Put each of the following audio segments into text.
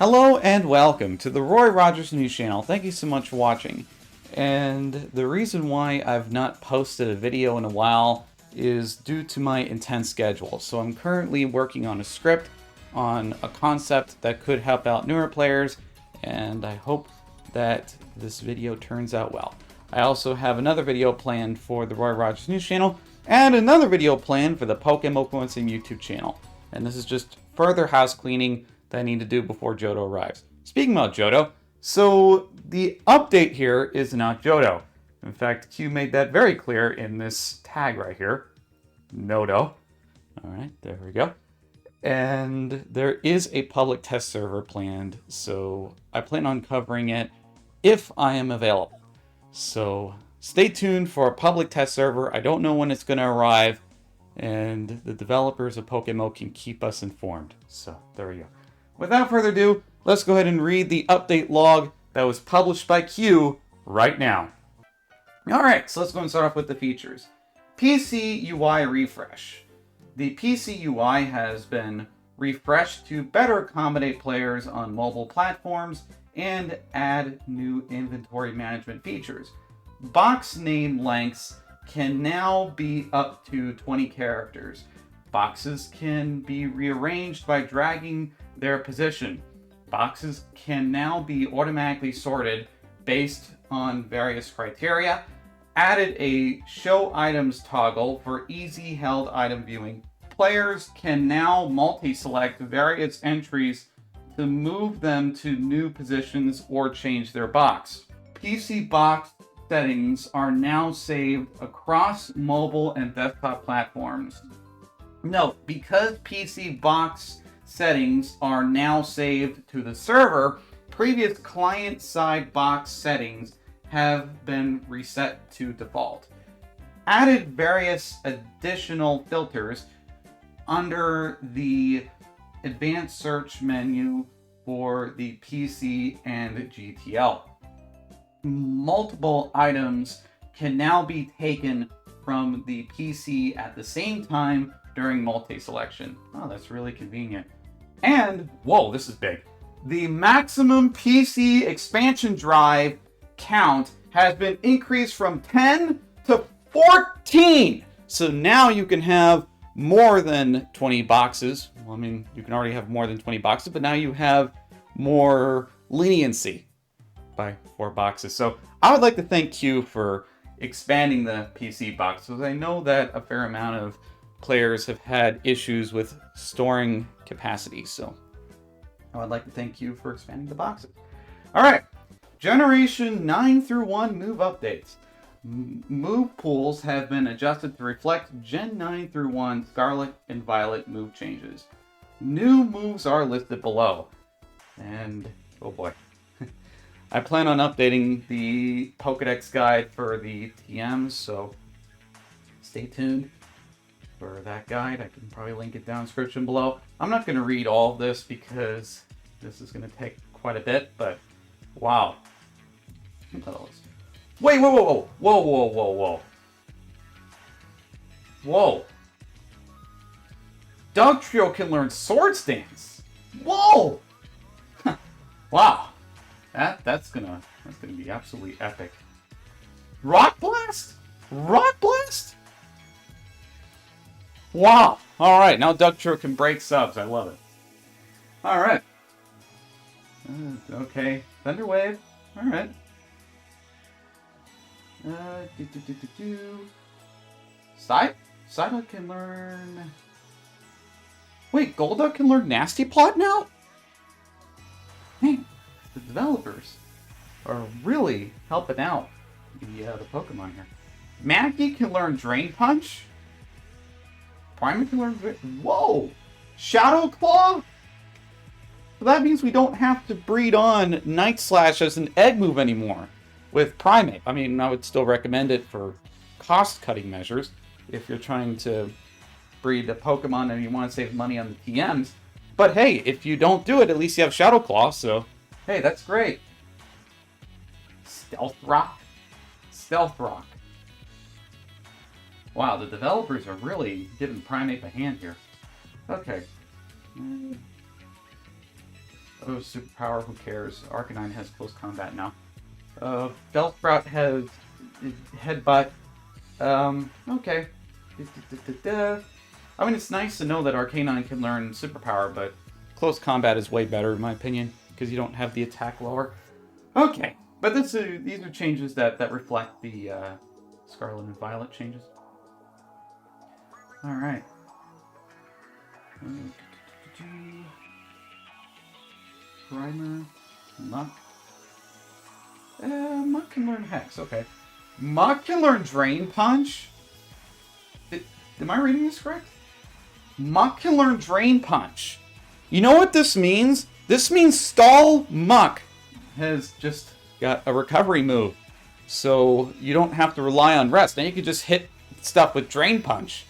Hello and welcome to the Roy Rogers News Channel. Thank you so much for watching. And the reason why I've not posted a video in a while is due to my intense schedule. So I'm currently working on a script on a concept that could help out newer players, and I hope that this video turns out well. I also have another video planned for the Roy Rogers News Channel and another video planned for the PokeMMO Changelog YouTube channel. And this is just further house cleaning that I need to do before Johto arrives. Speaking about Johto, so the update here is not Johto. In fact, Q made that very clear in this tag right here. Noto. Alright, there we go. And there is a public test server planned, so I plan on covering it if I am available. So stay tuned for a public test server. I don't know when it's going to arrive, and the developers of PokeMMO can keep us informed. So there we go. Without further ado, let's go ahead and read the update log that was published by Q right now. Alright, so let's go and start off with the features. PC UI refresh. The PC UI has been refreshed to better accommodate players on mobile platforms and add new inventory management features. Box name lengths can now be up to 20 characters. Boxes can be rearranged by dragging their position. Boxes can now be automatically sorted based on various criteria. Added a show items toggle for easy held item viewing. Players can now multi-select various entries to move them to new positions or change their box. PC box settings are now saved across mobile and desktop platforms. Note, because PC box settings are now saved to the server, previous client-side box settings have been reset to default. Added various additional filters under the advanced search menu for the PC and GTL. Multiple items can now be taken from the PC at the same time during multi-selection. Oh, that's really convenient. And, whoa, this is big. The maximum PC expansion drive count has been increased from 10 to 14. So now you can have more than 20 boxes. Well, I mean, you can already have more than 20 boxes, but now you have more leniency by 4 boxes. So I would like to thank Q for expanding the PC boxes. I know that a fair amount of players have had issues with storing capacity, so I would like to thank you for expanding the boxes. Alright, Generation 9 through 1 move updates. Move pools have been adjusted to reflect Gen 9 through 1 Scarlet and Violet move changes. New moves are listed below. And, oh boy. I plan on updating the Pokedex guide for the TMs, so stay tuned for that guide. I can probably link it down in the description below. I'm not going to read all of this because this is going to take quite a bit, but wow. Wait, whoa, whoa, whoa, whoa, whoa, whoa, whoa. Whoa. Dugtrio can learn Sword Stance. Whoa! Wow. That's gonna be absolutely epic. Rock Blast? Rock Blast? Wow. Alright, now Dugtrio can break subs. I love it. Alright. Okay. Thunder Wave. Alright. Psyduck can learn... Wait, Golduck can learn Nasty Plot now? Man, the developers are really helping out the Pokemon here. Manaphy can learn Drain Punch? Primeape can learn... Whoa! Shadow Claw? So that means we don't have to breed on Night Slash as an egg move anymore with Primeape. I mean, I would still recommend it for cost-cutting measures if you're trying to breed a Pokemon and you want to save money on the TMs. But hey, if you don't do it, at least you have Shadow Claw, so hey, that's great. Stealth Rock? Stealth Rock. Wow, the developers are really giving Primeape a hand here. Okay. Oh, superpower, who cares? Arcanine has close combat now. Bellsprout has headbutt. Okay. I mean, it's nice to know that Arcanine can learn superpower, but close combat is way better in my opinion, because you don't have the attack lower. Okay, but these are changes that reflect the Scarlet and Violet changes. Alright. Primer. Muck. Muck can learn Hex, okay. Muck can learn Drain Punch? Am I reading this correct? Muck can learn Drain Punch. You know what this means? This means Stall Muck has just got a recovery move. So you don't have to rely on rest. Now you can just hit stuff with Drain Punch.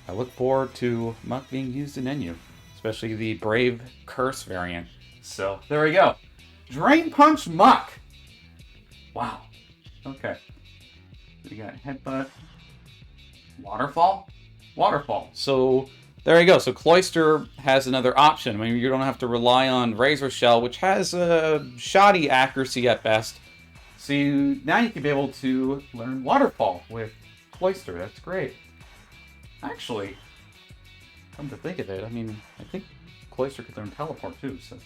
I look forward to Muck being used in NU, especially the Brave Curse variant. So there we go. Drain Punch Muck. Wow. Okay. We got Headbutt. Waterfall? Waterfall. So there you go. So Cloyster has another option. I mean, you don't have to rely on Razor Shell, which has a shoddy accuracy at best. So now you can be able to learn Waterfall with Cloyster. That's great. Actually, come to think of it, I mean, I think Cloyster could learn Teleport too, so.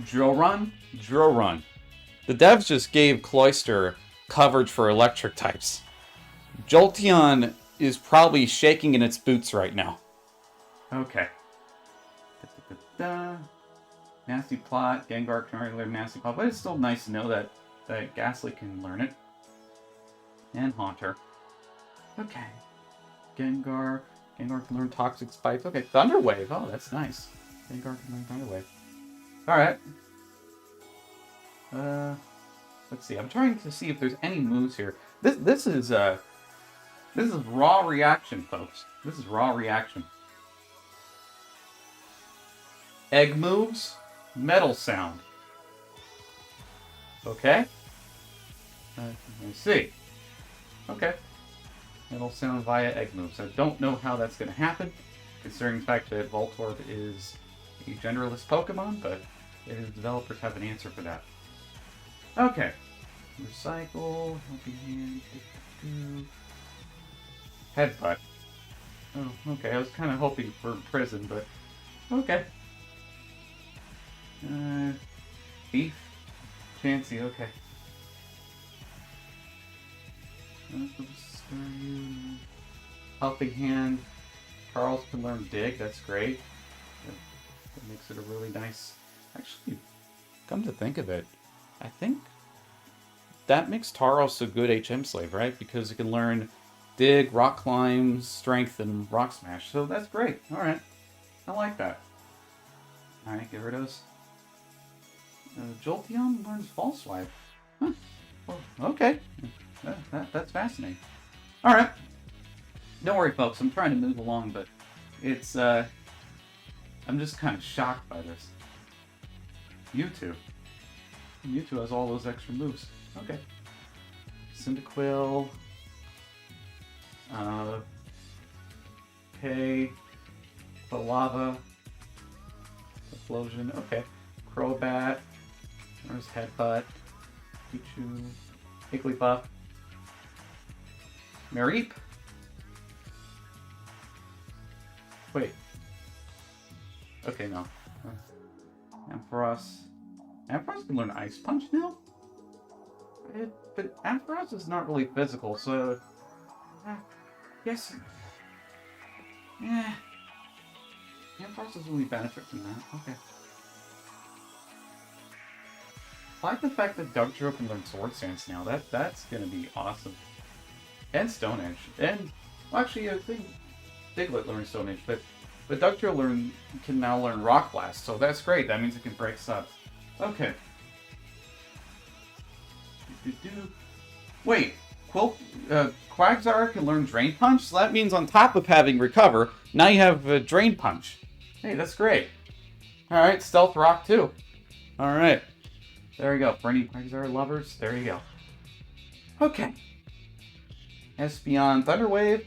Drill Run? Drill Run. The devs just gave Cloyster coverage for electric types. Jolteon is probably shaking in its boots right now. Okay. Nasty Plot. Gengar can already learn Nasty Plot, but it's still nice to know that Ghastly can learn it. And Haunter. Okay. Gengar can learn Toxic Spikes. Okay, Thunder Wave. Oh, that's nice. Gengar can learn Thunder Wave. Alright. Let's see. I'm trying to see if there's any moves here. This is raw reaction, folks. This is raw reaction. Egg moves, metal sound. Okay. Let me see. Okay. Metal sound via egg moves. I don't know how that's going to happen, considering the fact that Voltorb is a genderless Pokemon, but the developers have an answer for that. Okay. Recycle, Helping Hand, Headbutt. Oh, okay. I was kind of hoping for Prison, but okay. Beef, Chansey. Okay. Helping Hand. Charles can learn Dig. That's great. That makes it a really nice. Actually, come to think of it, I think that makes Tauros a good HM slave, right? Because it can learn Dig, Rock Climb, Strength, and Rock Smash. So that's great. Alright. I like that. Alright, Gyarados. Jolteon learns False Swipe. Huh. Well, okay. That's fascinating. Alright. Don't worry, folks. I'm trying to move along, but it's, I'm just kind of shocked by this. Mewtwo. Mewtwo has all those extra moves. Okay. Cyndaquil. Okay. Lava. Explosion. Okay. Crobat. There's Headbutt. Pichu. Higglypuff. Mareep. Wait. Okay, no. Ampharos. Ampharos can learn Ice Punch now? But Ampharos is not really physical, so... yes. Yeah. Ampharos doesn't really benefit from that. Okay. I like the fact that Dugtrio can learn Sword Stance now. That's gonna be awesome. And Stone Edge. And, well, actually, I think Diglett learned Stone Edge, but Dugtrio can now learn Rock Blast, so that's great. That means it can break subs. Okay. Wait, Quagsire can learn Drain Punch? So that means on top of having Recover, now you have Drain Punch. Hey, that's great. Alright, Stealth Rock too. Alright. There we go. For any Quagsire lovers, there you go. Okay. Espeon Thunder Wave.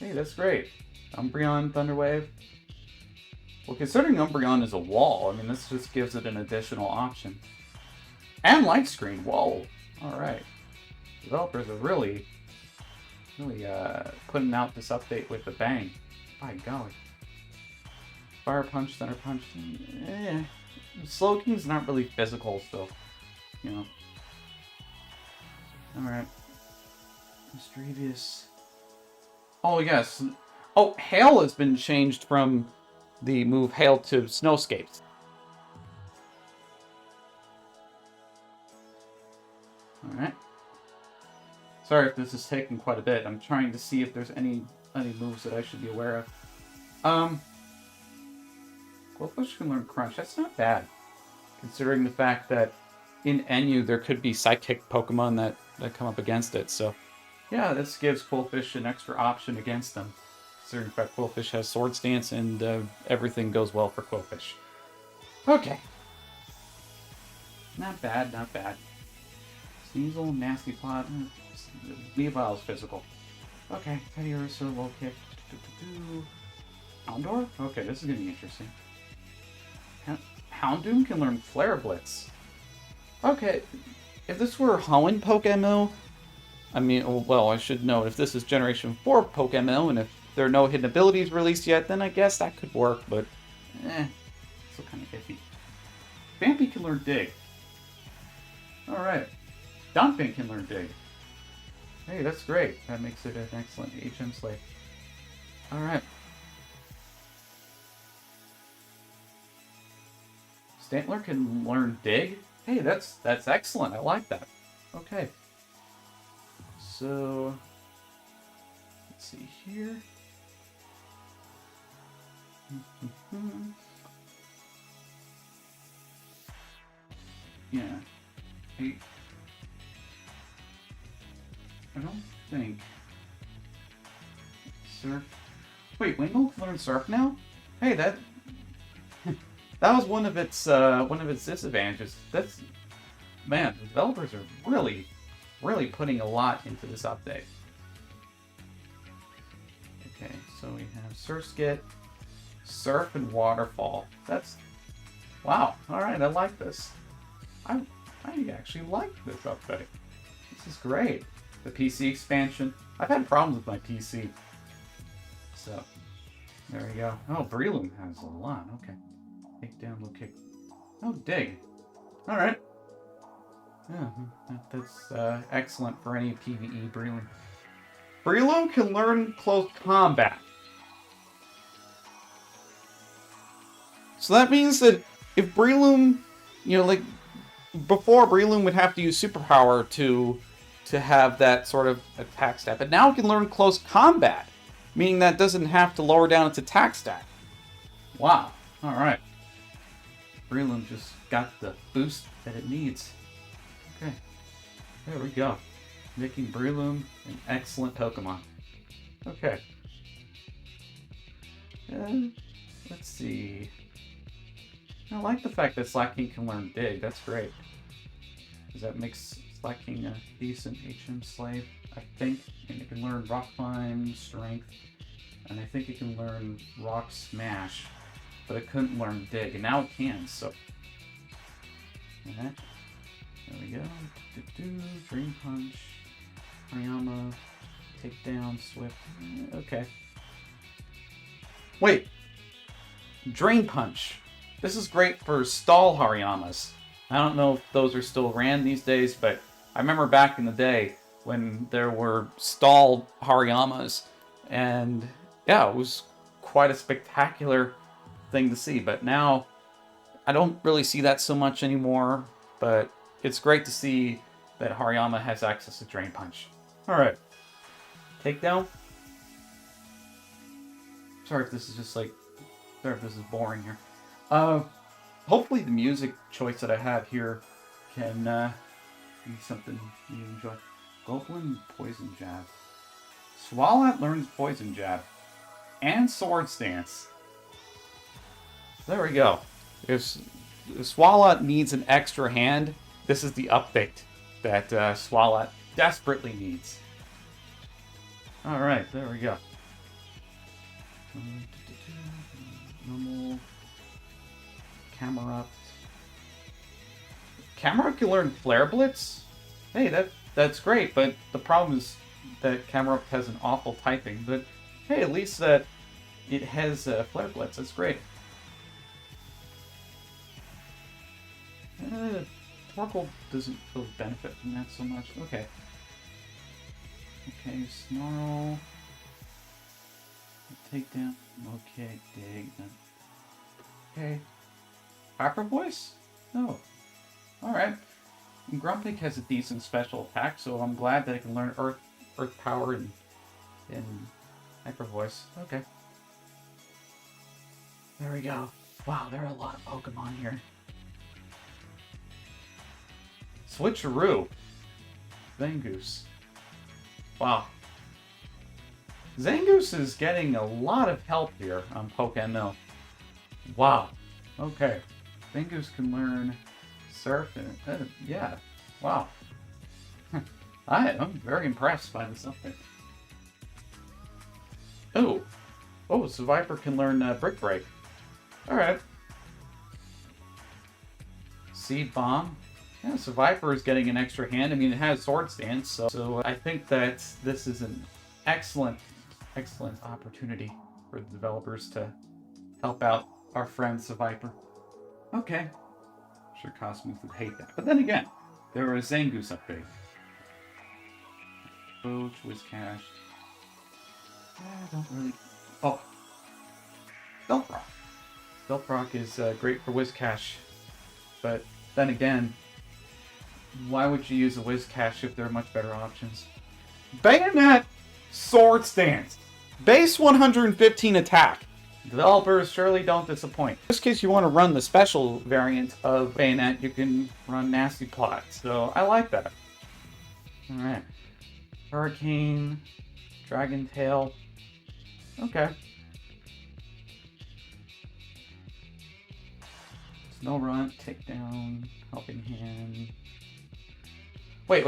Hey, that's great. Umbreon Thunder Wave. Well, considering Umbreon is a wall, I mean, this just gives it an additional option. And light screen, whoa. Alright. Developers are really putting out this update with a bang. By golly. Fire Punch, Thunder Punch, Slowking's not really physical, so, you know. Alright. Mischievous. Oh, yes. Oh, Hail has been changed from the move Hail to Snowscapes. Alright. Sorry if this is taking quite a bit. I'm trying to see if there's any moves that I should be aware of. Qwilfish can learn Crunch. That's not bad, considering the fact that in NU there could be Psychic Pokemon that come up against it. So, yeah, this gives Qwilfish an extra option against them. Considering the fact Qwilfish has Sword Stance and everything goes well for Qwilfish. Okay. Not bad, not bad. Sneasel, Nasty Plot. Weavile's physical. Okay, Teddy Ursa, Low Kick. Houndour? Okay, this is going to be interesting. Houndoom can learn Flare Blitz. Okay, if this were Hoenn PokeMMO, I mean, well, I should note, if this is Generation 4 PokeMMO, and if there are no hidden abilities released yet, then I guess that could work, but, still kind of iffy. Vampy can learn Dig. Alright. Donphin can learn Dig. Hey, that's great. That makes it an excellent HM Slave. Alright. Stantler can learn Dig? Hey, that's excellent. I like that. Okay. So, let's see here. Yeah. Hey. I don't think Surf. Wait, Wingull can learn Surf now? Hey, that was one of its disadvantages. That's, man, the developers are really putting a lot into this update. Okay, so we have Surskit, Surf, and Waterfall. That's, wow. All right, I like this. I actually like this update. This is great. The PC expansion. I've had problems with my PC. So, there we go. Oh, Breloom has a lot. Okay. Take down, low kick. Oh, Dig. Alright. Yeah, that's excellent for any PvE Breloom. Breloom can learn close combat. So that means that if Breloom, you know, like, before Breloom would have to use Superpower to have that sort of attack stat, but now it can learn close combat, meaning that it doesn't have to lower down its attack stat. Wow. Alright. Breloom just got the boost that it needs. Okay. There we go. Making Breloom an excellent Pokemon. Okay. Let's see. I like the fact that Slaking can learn Dig. That's great. Because that makes Slaking a decent HM Slave, I think. And it can learn Rock Climb, Strength, and I think it can learn Rock Smash, but it couldn't learn Dig, and now it can, so. There we go. Dream Punch, Hariyama, Takedown, Swift. Okay. Wait. Drain Punch. This is great for stall Hariyamas. I don't know if those are still ran these days, but I remember back in the day when there were stall Hariyamas, and yeah, it was quite a spectacular thing to see. But now, I don't really see that so much anymore, but it's great to see that Hariyama has access to Drain Punch. Alright. Takedown. Sorry if this is just like, sorry if this is boring here. Hopefully the music choice that I have here can be something you enjoy. Goblin Poison Jab. Swalot learns Poison Jab. And Sword Stance. There we go. If Swalot needs an extra hand, this is the update that Swalot desperately needs. Alright, there we go. Normal. Camerupt. Camerupt can learn Flare Blitz? Hey, that's great, but the problem is that Camerupt has an awful typing. But hey, at least that it has Flare Blitz. That's great. Torkoal doesn't really benefit from that so much. Okay. Okay, Snarl. Takedown. Okay, dig. Okay. Hyper Voice? No. Alright. Grumpig has a decent special attack, so I'm glad that it can learn Earth Power and Hyper Voice. Okay. There we go. Wow, there are a lot of Pokemon here. Switcheroo. Zangoose. Wow. Zangoose is getting a lot of help here on PokeMMO. Wow. Okay. Zangoose can learn Surf and... yeah. Wow. I'm very impressed by this update. Oh. Oh, so Viper can learn Brick Break. Alright. Seed Bomb. Yeah, so Viper is getting an extra hand. I mean, it has Sword Stance, so I think that this is an excellent opportunity for the developers to help out our friends, the Viper. Okay. I'm sure Cosmos would hate that. But then again, there was Zangoose update. Boach, Whiscash. I don't really... Oh. Bellrock. Bellrock is great for Whiscash. But then again, why would you use a Whiscash if there are much better options? Bayonet! Sword Stance. Base 115 attack. Developers surely don't disappoint. In this case, you want to run the special variant of Bayonet, you can run Nasty Plot. So I like that. Alright. Hurricane. Dragon Tail. Okay. Snow Run, Takedown, Helping Hand. Wait.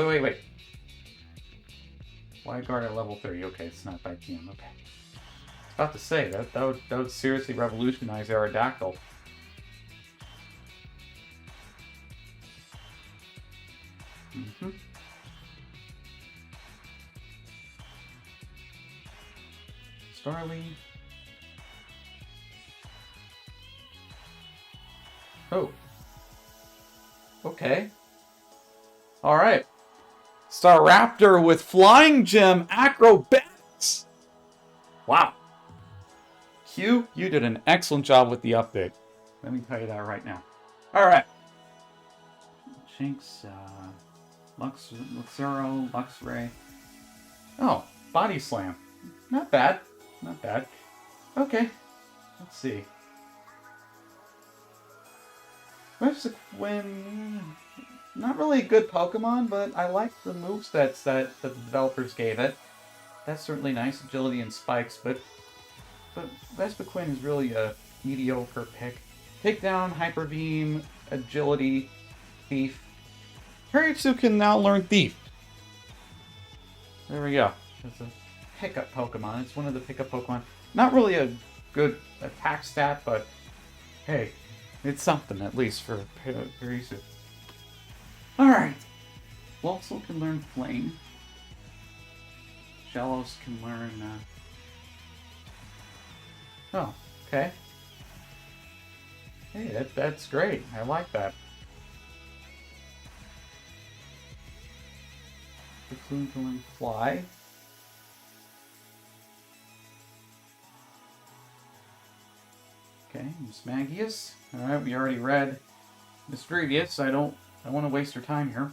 Why guard at level 30? Okay, it's not by TM. Okay. I was about to say, that would seriously revolutionize Aerodactyl. Mm-hmm. Starly. Oh. Okay. Alright. Staraptor with Flying Gem Acrobatics! Wow. Q, you did an excellent job with the update. Let me tell you that right now. Alright. Shinx, Luxero, Luxray. Oh, Body Slam. Not bad. Not bad. Okay. Let's see. When not really a good Pokemon, but I like the movesets that the developers gave it. That's certainly nice, agility and spikes, but Vespiquen is really a mediocre pick. Takedown, Hyper Beam, agility, Thief. Hariatsu can now learn Thief. There we go. It's a pickup Pokemon. It's one of the pickup Pokemon. Not really a good attack stat, but hey, it's something at least for Hariatsu. Alright. Walsall can learn Flame. Shellos can learn... Oh, okay. Hey, that's great. I like that. The Clune can learn Fly. Okay, Smagius. Alright, we already read Misdrevious. I don't want to waste your time here.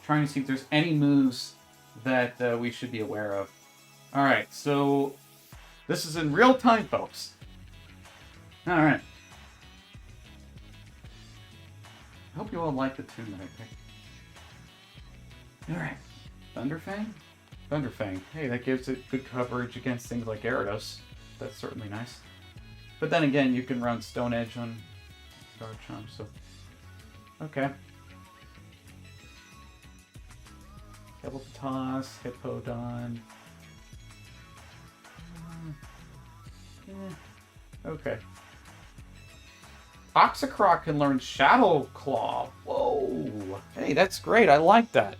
Trying to see if there's any moves that we should be aware of. Alright, so this is in real time, folks. Alright. I hope you all like the tune that I picked. Alright. Thunderfang? Thunderfang. Hey, that gives it good coverage against things like Gyarados. That's certainly nice. But then again, you can run Stone Edge on Garchomp, so... Okay. Hippopotas, Hippodon... Okay. Toxicroc can learn Shadow Claw. Whoa. Hey, that's great. I like that.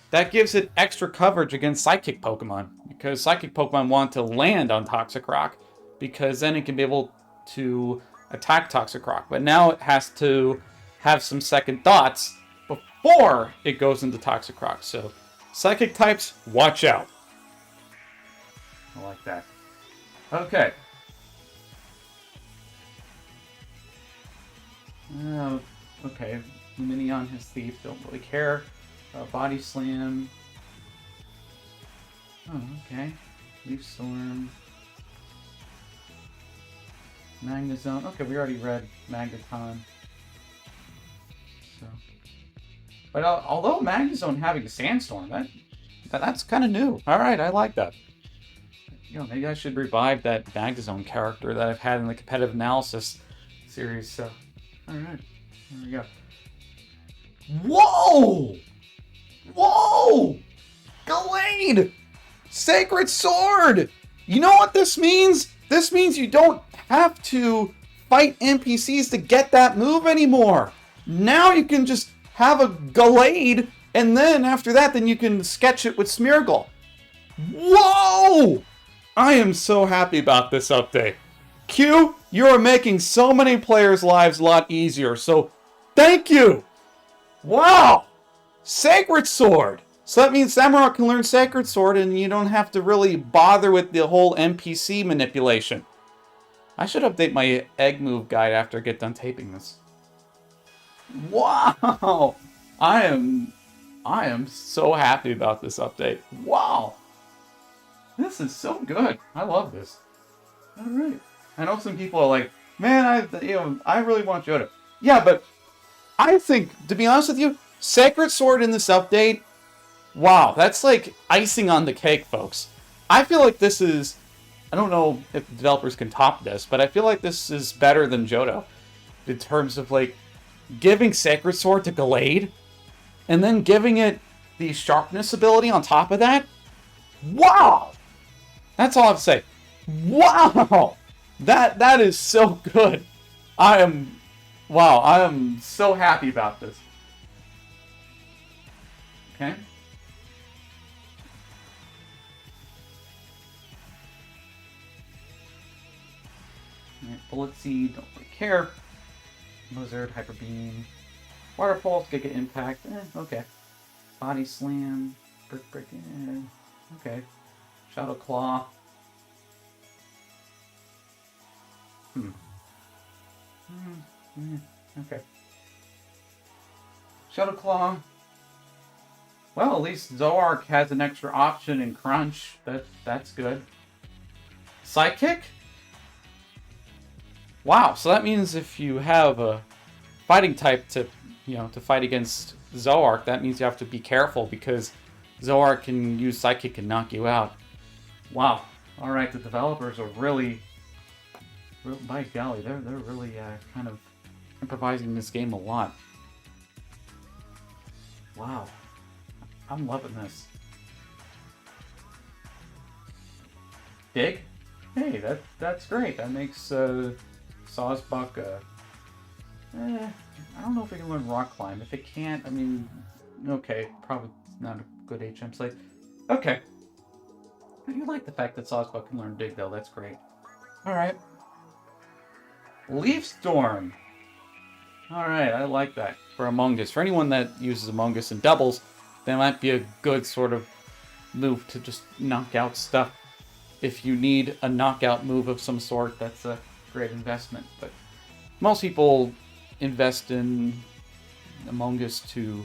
That gives it extra coverage against Psychic Pokemon, because Psychic Pokemon want to land on Toxicroc, because then it can be able to attack Toxicroc. But now it has to have some second thoughts before it goes into Toxicroc. So, Psychic types, watch out. I like that. Okay. Okay. Luminion has Thief, don't really care. Body Slam. Oh, okay. Leaf Storm. Magnezone. Okay, we already read Magneton. So, but although Magnezone having a Sandstorm, that's kind of new. All right, I like that. You know, maybe I should revive that Magnezone character that I've had in the competitive analysis series. So, all right, there we go. Whoa! Whoa! Gallade! Sacred Sword! You know what this means? This means you don't have to fight NPCs to get that move anymore. Now you can just have a Gallade, and then after that, then you can sketch it with Smeargle. Whoa! I am so happy about this update. Q, you are making so many players' lives a lot easier, so thank you! Wow! Sacred Sword! So that means Samurott can learn Sacred Sword and you don't have to really bother with the whole NPC manipulation. I should update my egg move guide after I get done taping this. Wow! I am so happy about this update. Wow! This is so good. I love this. Alright. I know some people are like, man, I really want Johto. Yeah, but I think, to be honest with you, Sacred Sword in this update, wow, that's like icing on the cake, folks. I feel like this is, I don't know if the developers can top this, but I feel like this is better than Johto in terms of like giving Sacred Sword to Gallade and then giving it the sharpness ability on top of that. Wow! That's all I have to say. Wow! That is so good. I am so happy about this. Okay. Alright, Bullet Seed, don't really care. Blizzard, Hyper Beam. Water Pulse, Giga Impact, okay. Body Slam, Brick Break, okay. Shadow Claw. Okay. Shadow Claw. Well, at least Zoroark has an extra option in Crunch. That's good. Psychic? Wow, so that means if you have a fighting type to fight against Zoroark, that means you have to be careful because Zoroark can use Psychic and knock you out. Wow. Alright, the developers are really, by golly, they're really kind of improvising this game a lot. Wow. I'm loving this. Dig? Hey, that's great. That makes Sawsbuck I don't know if it can learn Rock Climb. If it can't, I mean, okay, probably not a good HM slate. Okay. I do like the fact that Sawsbuck can learn Dig, though. That's great. Alright. Leaf Storm. Alright, I like that. For Among Us. For anyone that uses Among Us in doubles, that might be a good sort of move to just knock out stuff. If you need a knockout move of some sort, that's a great investment. But most people invest in Among Us to,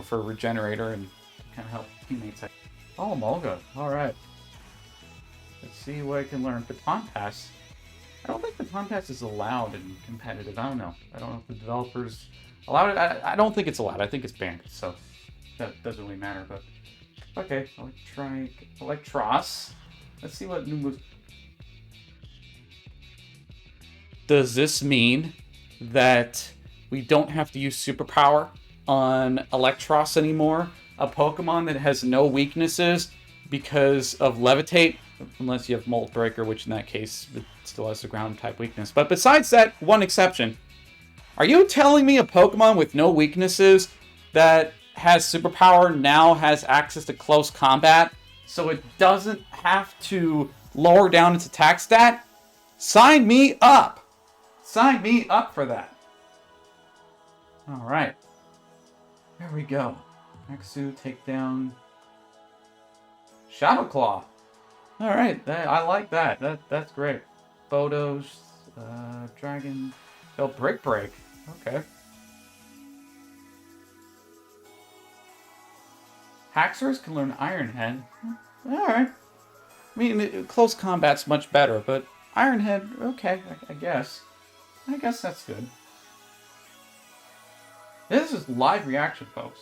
for a regenerator and kind of help teammates. Oh, Mulga. Alright. Let's see what I can learn. Baton Pass. I don't think Baton Pass is allowed in competitive. I don't know. I don't know if the developers allowed it. I don't think it's allowed. I think it's banned. So that doesn't really matter. But okay, Electros. Let's see what new moves. Does this mean that we don't have to use Superpower on Electros anymore? A Pokemon that has no weaknesses because of Levitate, unless you have Molt Breaker, which in that case it still has the ground type weakness. But besides that one exception, Are you telling me a Pokemon with no weaknesses that has superpower now has access to close combat, so it doesn't have to lower down its attack stat? Sign me up! Sign me up for that. Alright. There we go. Maxu, take down Shadow Claw. Alright, I like that. That's great. Photos, Dragon, Brick Break. Okay. Haxorus can learn Iron Head. Alright. I mean, close combat's much better, but Iron Head, okay, I guess. I guess that's good. This is live reaction, folks.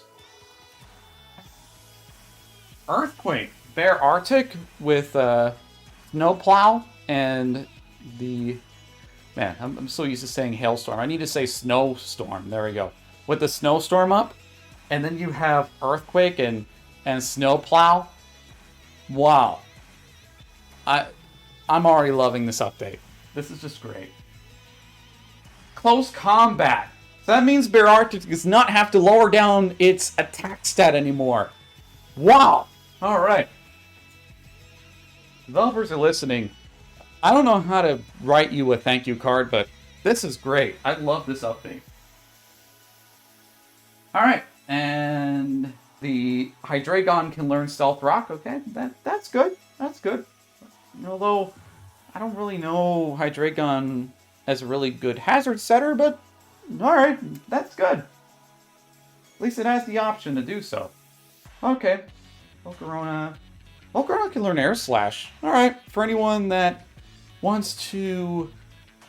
Earthquake. Bear Arctic with Snowplow and the... Man, I'm so used to saying Hailstorm. I need to say Snowstorm. There we go. With the Snowstorm up, and then you have Earthquake and Snowplow. Wow. I'm already loving this update. This is just great. Close combat. So that means Bear Arctic does not have to lower down its attack stat anymore. Wow. All right. Developers are listening. I don't know how to write you a thank you card, but this is great. I love this update. All right, and the Hydreigon can learn Stealth Rock. Okay, that's good. That's good. Although I don't really know Hydreigon as a really good hazard setter, but all right, that's good. At least it has the option to do so. Okay, Volcarona can learn Air Slash. All right, for anyone that wants to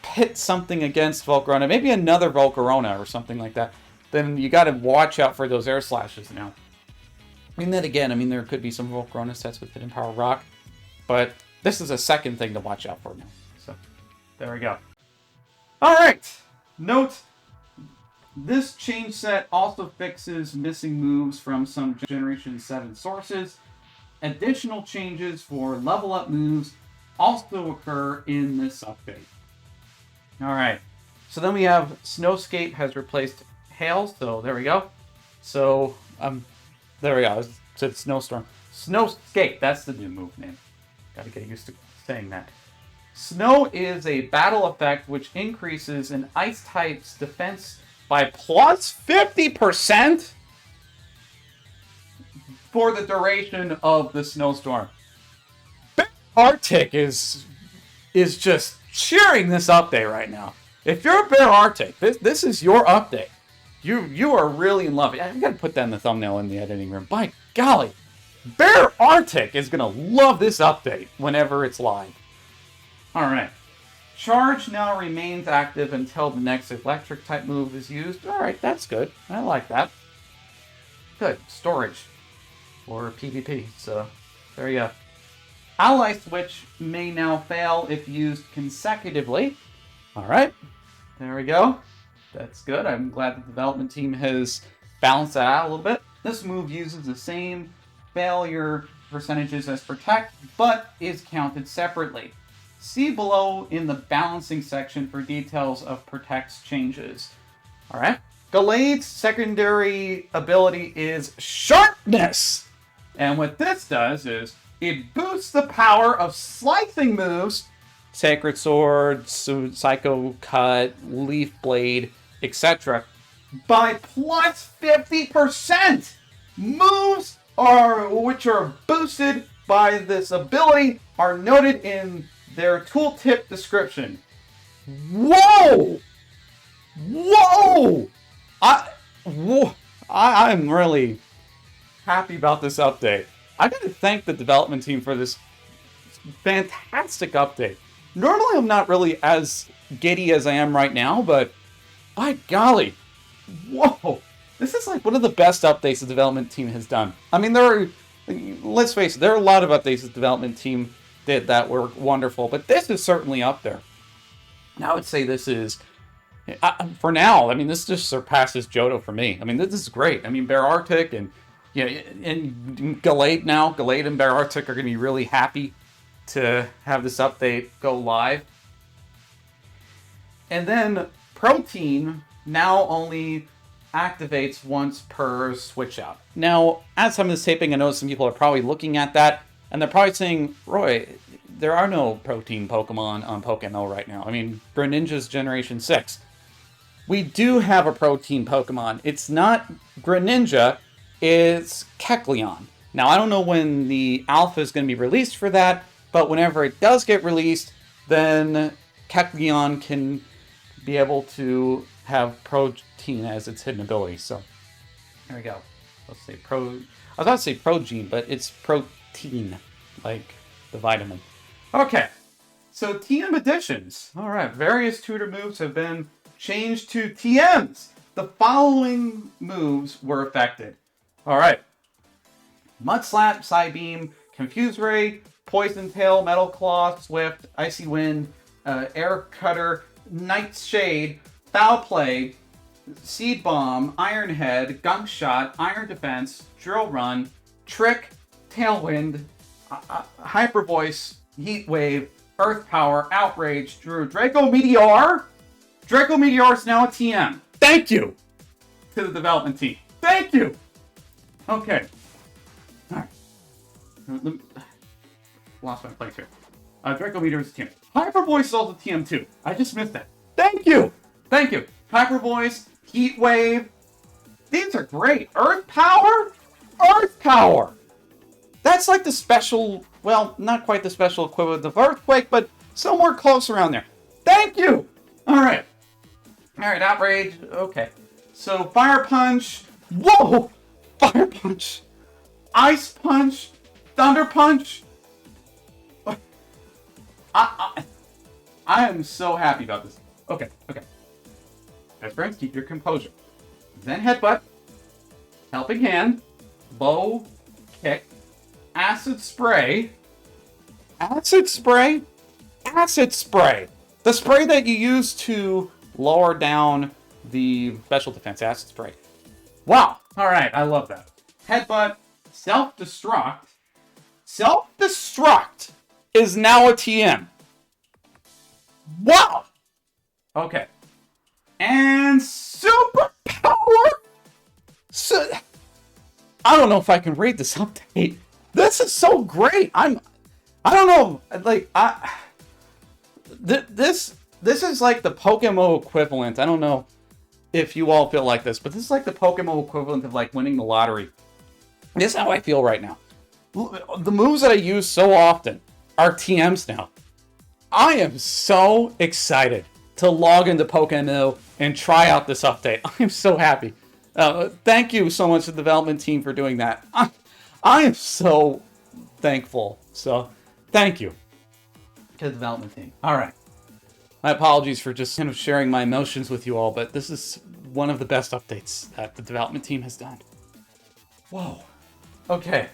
pit something against Volcarona, maybe another Volcarona or something like that, then you got to watch out for those Air Slashes now. I mean, then again, there could be some Volcarona sets with Hidden Power Rock, but this is a second thing to watch out for now. So, there we go. All right, note, this change set also fixes missing moves from some Generation 7 sources. Additional changes for level up moves also occur in this update. Alright, so then we have Snowscape has replaced Hail, so there we go. So, there we go, so it's Snowstorm. Snowscape, that's the new move name. Gotta get used to saying that. Snow is a battle effect which increases an Ice type's defense by plus 50% for the duration of the snowstorm. Arctic is just cheering this update right now. If you're a Bear Arctic, this is your update. You are really in love. I gotta put that in the thumbnail in the editing room. By golly, Bear Arctic is gonna love this update whenever it's live. Alright. Charge now remains active until the next electric type move is used. Alright, that's good. I like that. Good. Storage. Or PvP. So, there you go. Ally Switch may now fail if used consecutively. Alright, there we go. That's good. I'm glad the development team has balanced that out a little bit. This move uses the same failure percentages as Protect, but is counted separately. See below in the balancing section for details of Protect's changes. Alright. Gallade's secondary ability is Sharpness! And what this does is it boosts the power of slicing moves, Sacred Sword, Psycho Cut, Leaf Blade, etc. by plus 50%. Moves which are boosted by this ability are noted in their tooltip description. Whoa! Whoa! I'm really happy about this update. I gotta thank the development team for this fantastic update. Normally I'm not really as giddy as I am right now, but by golly, whoa! This is like one of the best updates the development team has done. Let's face it, there are a lot of updates the development team did that were wonderful, but this is certainly up there. And I would say this is, for now, this just surpasses Johto for me. This is great. Bear Arctic and Gallade now. Gallade and Bear Arctic are going to be really happy to have this update go live. And then Protein now only activates once per switch out. Now, as I'm this taping, I know some people are probably looking at that, and they're probably saying, Roy, there are no protein Pokemon on PokeMMO right now. I mean, Greninja's Generation 6. We do have a protein Pokemon. It's not Greninja, it's Kecleon. Now, I don't know when the alpha is going to be released for that, but whenever it does get released, then Kecleon can be able to have protein as its hidden ability. So, there we go. Let's say I was about to say Progene, but it's protein, like the vitamin. Okay, so TM additions. All right, various tutor moves have been changed to TMs. The following moves were affected. All right. Mud Slap, Psybeam, Confuse Ray, Poison Tail, Metal Claw, Swift, Icy Wind, Air Cutter, Nightshade, Foul Play, Seed Bomb, Iron Head, Gunk Shot, Iron Defense, Drill Run, Trick, Tailwind, Hyper Voice, Heat Wave, Earth Power, Outrage, Draco Meteor. Draco Meteor is now a TM. Thank you to the development team. Thank you. Okay. All right. Lost my place here. Draco Meteor is a TM. Hyper Voice is also TM too. I just missed that. Thank you. Thank you. Hyper Voice, Heat Wave. These are great. Earth Power? Earth Power. That's like the special, well, not quite the special equivalent of Earthquake, but somewhere close around there. Thank you. All right. All right, Outrage. Okay. So, Fire Punch. Whoa! Fire Punch. Ice Punch. Thunder Punch. I am so happy about this. Okay. Best friends, keep your composure. Then Headbutt. Helping Hand. Bow. Kick. Acid Spray. Acid Spray? Acid Spray. The spray that you use to lower down the special defense. Acid Spray. Wow. Alright, I love that. Headbutt. Self-Destruct. Self-Destruct is now a TM. Wow. Okay. And Super Power. So, I don't know if I can read this update. This is so great. I don't know. Like, this is like the PokeMMO equivalent. I don't know if you all feel like this, but this is like the PokeMMO equivalent of like winning the lottery. This is how I feel right now. The moves that I use so often are TMs now. I am so excited to log into PokeMMO and try out this update. I'm so happy. Thank you so much to the development team for doing that. I am so thankful. So, thank you to the development team. All right. My apologies for just kind of sharing my emotions with you all, but this is one of the best updates that the development team has done. Whoa. Okay.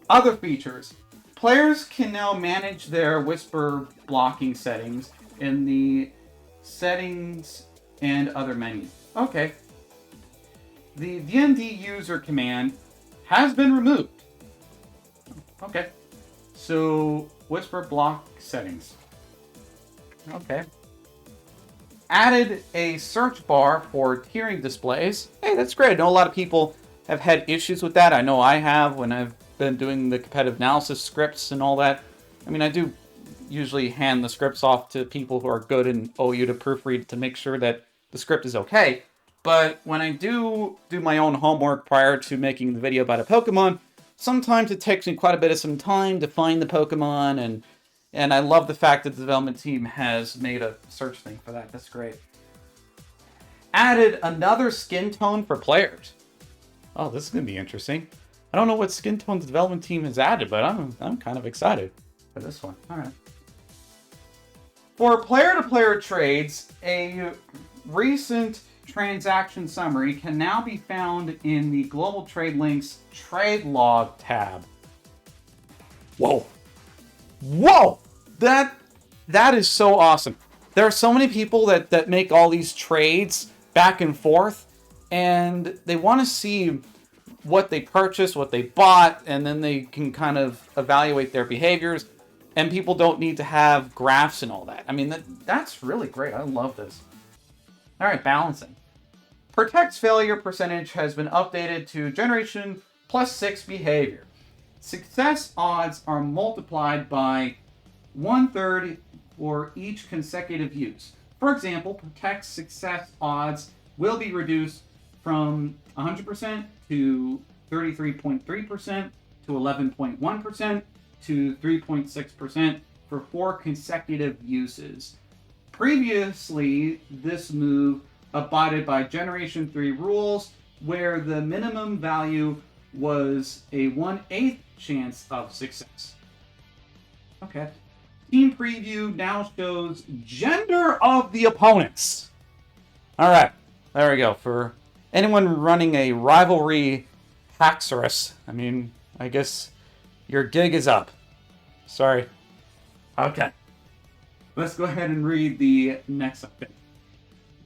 Other features. Players can now manage their whisper blocking settings in the settings and other menus. Okay. The D&D user command has been removed. Okay. So, whisper block settings. Okay. Added a search bar for tiering displays. Hey, that's great. I know a lot of people have had issues with that. I know I have when I've been doing the competitive analysis scripts and all that. I mean, I do usually hand the scripts off to people who are good and owe you to proofread to make sure that the script is okay. But when I do my own homework prior to making the video about a Pokemon, sometimes it takes me quite a bit of some time to find the Pokemon, and I love the fact that the development team has made a search thing for that. That's great. Added another skin tone for players. Oh, this is going to be interesting. I don't know what skin tone the development team has added, but I'm kind of excited for this one. All right. For player-to-player trades, a recent transaction summary can now be found in the Global Trade Links Trade Log tab. Whoa. Whoa! That is so awesome. There are so many people that make all these trades back and forth, and they want to see what they purchased, what they bought, and then they can kind of evaluate their behaviors, and people don't need to have graphs and all that. I mean, that's really great. I love this. Alright, balancing. Protect's failure percentage has been updated to generation +6 behavior. Success odds are multiplied by 1/3 for each consecutive use. For example, Protect's success odds will be reduced from 100% to 33.3% to 11.1% to 3.6% for 4 consecutive uses. Previously, this move abided by Generation 3 rules, where the minimum value was a 1/8 chance of success. Okay. Team preview now shows gender of the opponents. Alright, there we go. For anyone running a rivalry Haxorus, I guess your gig is up. Sorry. Okay. Let's go ahead and read the next update.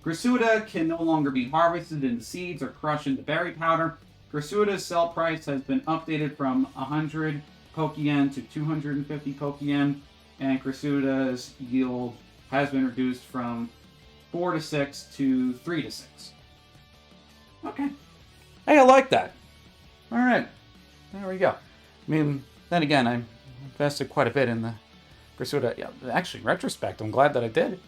Grisuda can no longer be harvested into seeds or crushed into berry powder. Grisuda's sell price has been updated from 100 Pokeyen to 250 Pokeyen, and Grisuda's yield has been reduced from 4 to 6 to 3 to 6. Okay. Hey, I like that. Alright. There we go. Then again, I invested quite a bit in the Grisuda. Yeah, actually, in retrospect, I'm glad that I did.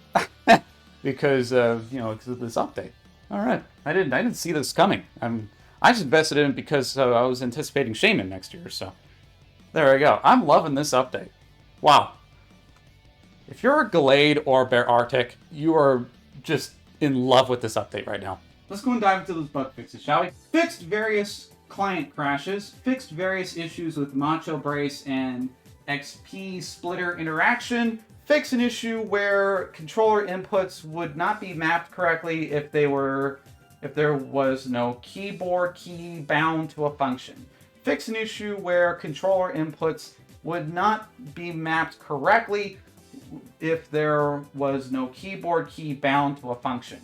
because of this update. Alright. I didn't see this coming. I just invested in it because I was anticipating Shaman next year, so there we go. I'm loving this update. Wow. If you're a Gallade or Bear Arctic, you are just in love with this update right now. Let's go and dive into those bug fixes, shall we? Fixed various client crashes, fixed various issues with Macho Brace and XP splitter interaction, fixed an issue where controller inputs would not be mapped correctly if there was no keyboard key bound to a function. Fix an issue where controller inputs would not be mapped correctly if there was no keyboard key bound to a function.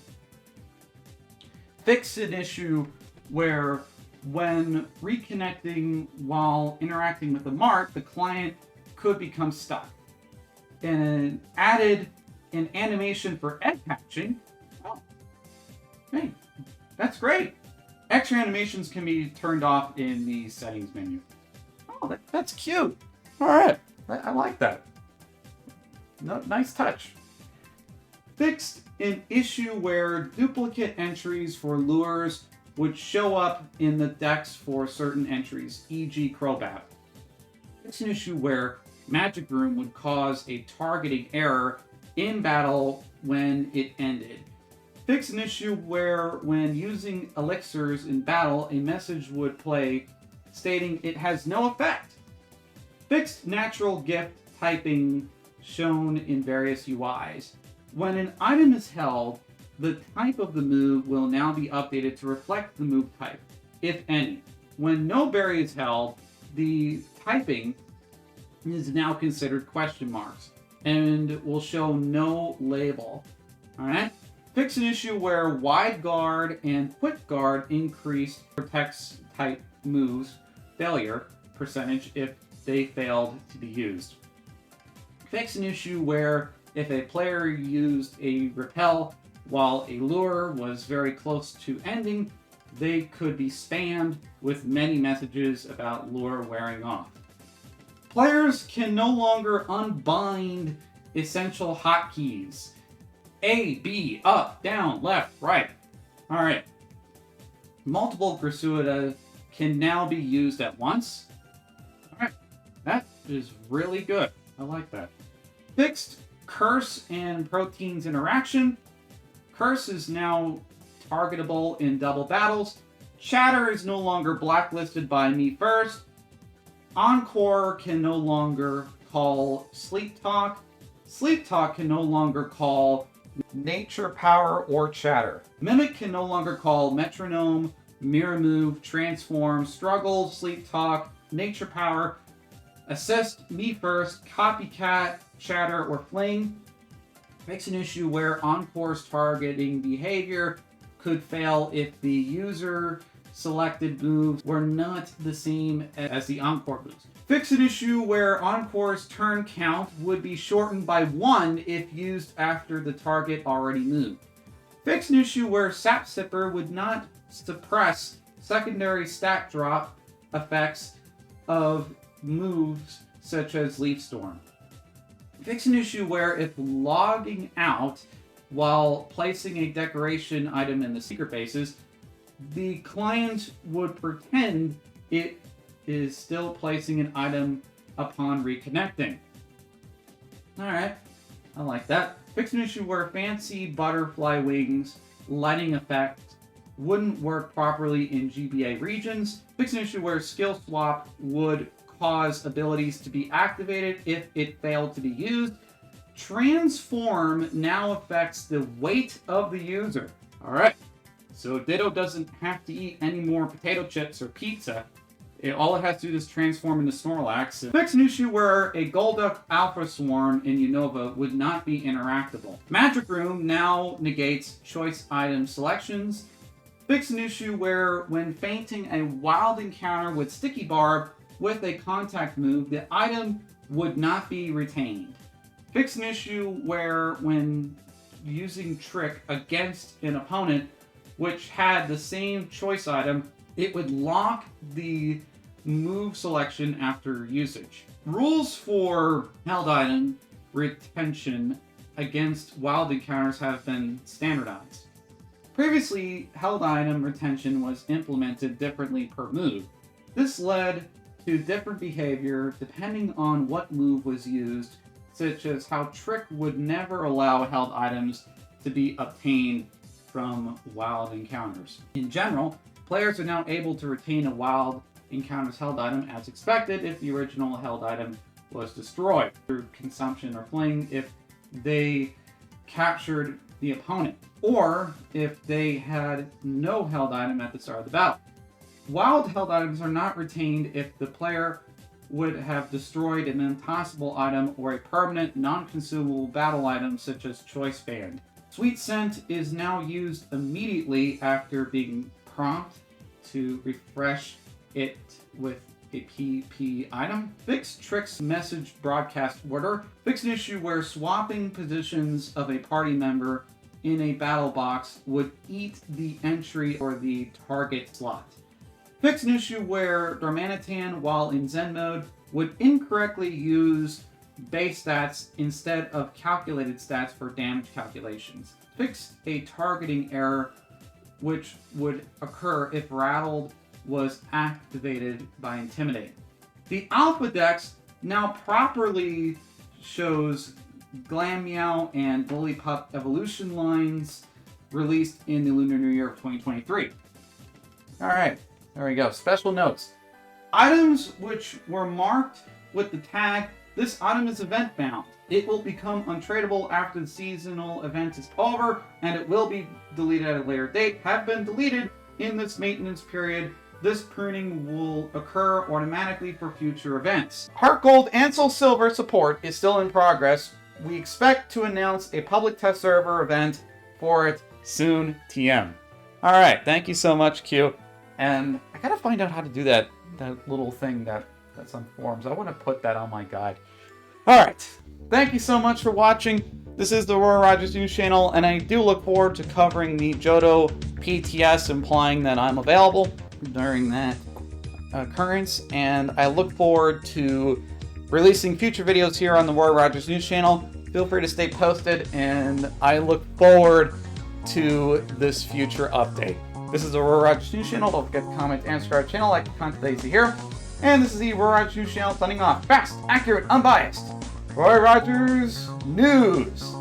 Fix an issue where when reconnecting while interacting with the mark, the client could become stuck. And added an animation for egg hatching. Oh, hey, that's great. Extra animations can be turned off in the settings menu. Oh, that's cute. All right, I like that. No, nice touch. Fixed an issue where duplicate entries for lures would show up in the decks for certain entries, e.g. Crobat. Fixed an issue where Magic Room would cause a targeting error in battle when it ended. Fix an issue where when using elixirs in battle, a message would play stating it has no effect. Fixed natural gift typing shown in various UIs. When an item is held, the type of the move will now be updated to reflect the move type, if any. When no berry is held, the typing is now considered question marks and will show no label. Alright? Fix an issue where wide guard and quick guard increased protects type moves failure percentage if they failed to be used. Fix an issue where if a player used a repel while a lure was very close to ending, they could be spammed with many messages about lure wearing off. Players can no longer unbind essential hotkeys. A, B, up, down, left, right. Alright. Multiple Grisuda can now be used at once. Alright. That is really good. I like that. Fixed Curse and Proteins interaction. Curse is now targetable in double battles. Chatter is no longer blacklisted by me first. Encore can no longer call Sleep Talk. Sleep Talk can no longer call Nature Power or Chatter. Mimic can no longer call Metronome, Mirror Move, Transform, Struggle, Sleep Talk, Nature Power, Assist, Me First, Copycat, Chatter, or Fling. Makes an issue where Encore's targeting behavior could fail if the user selected moves were not the same as the Encore moves. Fix an issue where Encore's turn count would be shortened by 1 if used after the target already moved. Fix an issue where Sap Sipper would not suppress secondary stat drop effects of moves such as Leaf Storm. Fix an issue where if logging out while placing a decoration item in the secret bases, the client would pretend it is still placing an item upon reconnecting. Alright, I like that. Fix an issue where fancy butterfly wings lighting effect wouldn't work properly in GBA regions. Fix an issue where skill swap would cause abilities to be activated if it failed to be used. Transform now affects the weight of the user. Alright, so Ditto doesn't have to eat any more potato chips or pizza. All it has to do is transform into Snorlax. Fix an issue where a Golduck Alpha Swarm in Unova would not be interactable. Magic Room now negates choice item selections. Fix an issue where when fainting a wild encounter with Sticky Barb with a contact move, the item would not be retained. Fix an issue where when using Trick against an opponent which had the same choice item, it would lock the move selection after usage. Rules for held item retention against wild encounters have been standardized. Previously, held item retention was implemented differently per move. This led to different behavior depending on what move was used, such as how Trick would never allow held items to be obtained from wild encounters. In general, players are now able to retain a wild encounter's held item as expected if the original held item was destroyed through consumption or fling if they captured the opponent, or if they had no held item at the start of the battle. Wild held items are not retained if the player would have destroyed an impossible item or a permanent non-consumable battle item such as Choice Band. Sweet Scent is now used immediately after being prompted to refresh it with a PP item. Fix Trick's message broadcast order. Fix an issue where swapping positions of a party member in a battle box would eat the entry or the target slot. Fix an issue where Darmanitan, while in Zen mode, would incorrectly use base stats instead of calculated stats for damage calculations. Fix a targeting error which would occur if Rattled was activated by Intimidate. The Alpha Dex now properly shows Glameow and Lillipup evolution lines released in the Lunar New Year of 2023. Alright, there we go. Special notes. Items which were marked with the tag, this item is event bound. It will become untradeable after the seasonal event is over, and it will be deleted at a later date, have been deleted in this maintenance period. This pruning will occur automatically for future events. Heart Gold and Soul Silver support is still in progress. We expect to announce a public test server event for it soon, TM. Alright, thank you so much, Q. And I gotta find out how to do that little thing that's on forums. I want to put that on my guide. Alright, thank you so much for watching. This is the Roy Rogers News Channel, and I do look forward to covering the Johto PTS, implying that I'm available during that occurrence, and I look forward to releasing future videos here on the Roy Rogers News Channel. Feel free to stay posted, and I look forward to this future update. This is the Roy Rogers News Channel. Don't forget to comment and subscribe to the channel, like the content that you see here. And this is the Roy Rogers News Channel signing off. Fast, accurate, unbiased. Roy Rogers News.